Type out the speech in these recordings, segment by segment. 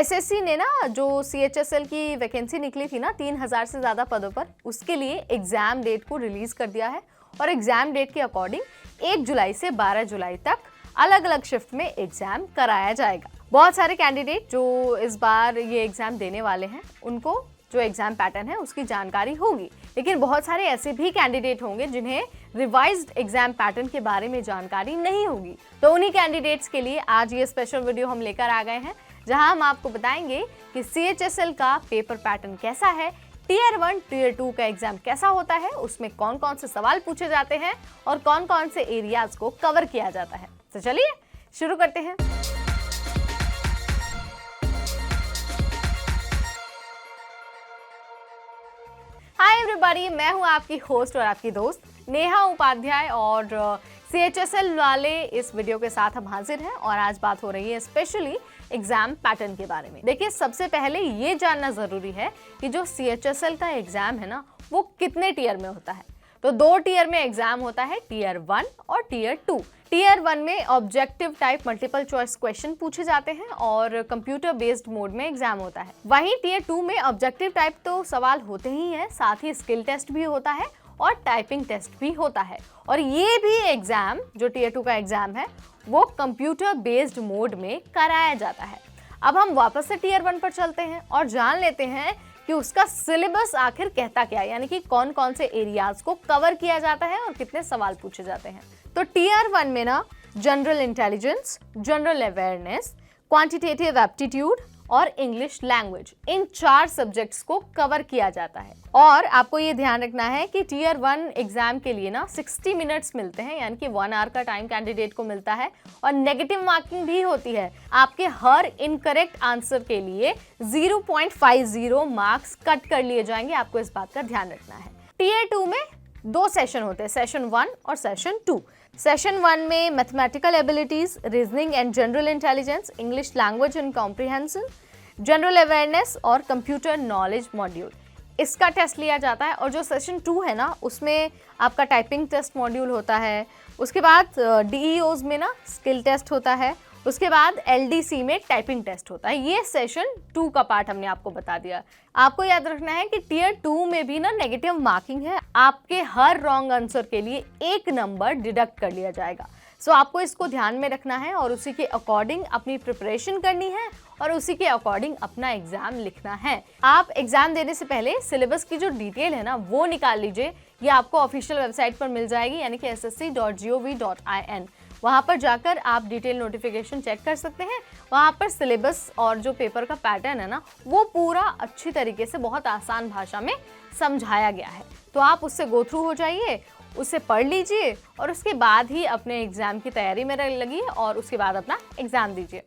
SSC ने ना जो CHSL की वैकेंसी निकली थी ना 3000 से ज़्यादा पदों पर, उसके लिए एग्ज़ाम डेट को रिलीज़ कर दिया है और एग्ज़ाम डेट के अकॉर्डिंग 1 जुलाई से 12 जुलाई तक अलग अलग शिफ्ट में एग्ज़ाम कराया जाएगा। बहुत सारे कैंडिडेट जो इस बार ये एग्ज़ाम देने वाले हैं उनको जो एग्ज़ाम पैटर्न है उसकी जानकारी होगी, लेकिन बहुत सारे ऐसे भी कैंडिडेट होंगे जिन्हें रिवाइज्ड एग्ज़ाम पैटर्न के बारे में जानकारी नहीं होगी। तो उन्हीं कैंडिडेट्स के लिए आज ये स्पेशल वीडियो हम लेकर आ गए हैं, जहां हम आपको बताएंगे कि CHSL का पेपर पैटर्न कैसा है, टीयर 1 टीयर 2 का एग्जाम कैसा होता है, उसमें कौन कौन से सवाल पूछे जाते हैं और कौन कौन से एरियाज को कवर किया जाता है। तो चलिए शुरू करते हैं। हाय एवरीबॉडी, मैं हूं आपकी होस्ट और आपकी दोस्त नेहा उपाध्याय और CHSL वाले इस वीडियो के साथ हम हाजिर हैं और आज बात हो रही है स्पेशली एग्जाम पैटर्न के बारे में। देखिए, सबसे पहले ये जानना जरूरी है कि जो CHSL का एग्जाम है ना वो कितने टीयर में होता है। तो 2 टीयर में एग्जाम होता है, टीयर 1 और टीयर 2। टीयर 1 में objective type multiple choice question पूछे जाते हैं और कंप्यूटर बेस्ड मोड में एग्जाम होता है। वहीं टीयर 2 में ऑब्जेक्टिव टाइप तो सवाल होते ही हैं, साथ ही स्किल टेस्ट भी होता है और टाइपिंग टेस्ट भी होता है। और ये भी एग्जाम जो टीयर 2 का एग्जाम है वो कंप्यूटर बेस्ड मोड में कराया जाता है। अब हम वापस से टीयर 1 पर चलते हैं और जान लेते हैं कि उसका सिलेबस आखिर कहता क्या है, यानी कि कौन कौन से एरियाज को कवर किया जाता है और कितने सवाल पूछे जाते हैं। तो टीयर 1 में ना general intelligence, general awareness, quantitative aptitude और इंग्लिश लैंग्वेज, इन 4 सब्जेक्ट्स को कवर किया जाता है। और आपको ये ध्यान रखना है कि टीयर 1 एग्जाम के लिए ना 60 मिनट्स मिलते हैं, यानी कि 1 आवर का टाइम कैंडिडेट को मिलता है और नेगेटिव मार्किंग भी होती है। आपके हर इनकरेक्ट आंसर के लिए 0.50 मार्क्स कट कर लिए जाएंगे, आपको इस बात का ध्यान रखना है। टीयर 2 में 2 सेशन होते हैं, सेशन 1 और सेशन 2। सेशन 1 में mathematical abilities, reasoning and general intelligence, English language and comprehension, general awareness और कंप्यूटर नॉलेज मॉड्यूल, इसका टेस्ट लिया जाता है। और जो सेशन 2 है ना उसमें आपका टाइपिंग टेस्ट मॉड्यूल होता है, उसके बाद DEOs में ना स्किल टेस्ट होता है, उसके बाद LDC में टाइपिंग टेस्ट होता है। ये सेशन 2 का पार्ट हमने आपको बता दिया। आपको याद रखना है कि टीयर 2 में भी ना नेगेटिव मार्किंग है, आपके हर रॉन्ग आंसर के लिए 1 नंबर डिडक्ट कर लिया जाएगा। सो आपको इसको ध्यान में रखना है और उसी के अकॉर्डिंग अपनी प्रिपरेशन करनी है और उसी के अकॉर्डिंग अपना एग्जाम लिखना है। आप एग्जाम देने से पहले सिलेबस की जो डिटेल है ना वो निकाल लीजिए, ये आपको ऑफिशियल वेबसाइट पर मिल जाएगी, यानी कि ssc.gov.in। वहाँ पर जाकर आप डिटेल नोटिफिकेशन चेक कर सकते हैं। वहाँ पर सिलेबस और जो पेपर का पैटर्न है ना वो पूरा अच्छी तरीके से बहुत आसान भाषा में समझाया गया है। तो आप उससे गो थ्रू हो जाइए, उसे पढ़ लीजिए और उसके बाद ही अपने एग्जाम की तैयारी में लगिए और उसके बाद अपना एग्जाम दीजिए।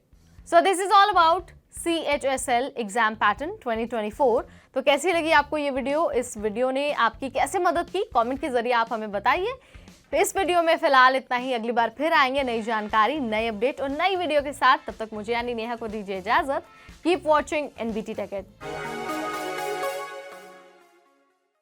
So this is all about CHSL exam pattern 2024। तो कैसी लगी आपको ये वीडियो? इस वीडियो ने आपकी कैसे मदद की, कमेंट के जरिए आप हमें बताइए। तो इस वीडियो में फिलहाल इतना ही, अगली बार फिर आएंगे नई जानकारी, नई अपडेट और नई वीडियो के साथ। तब तक मुझे यानी नेहा को दीजिए इजाजत। Keep watching NBT Tech Ed।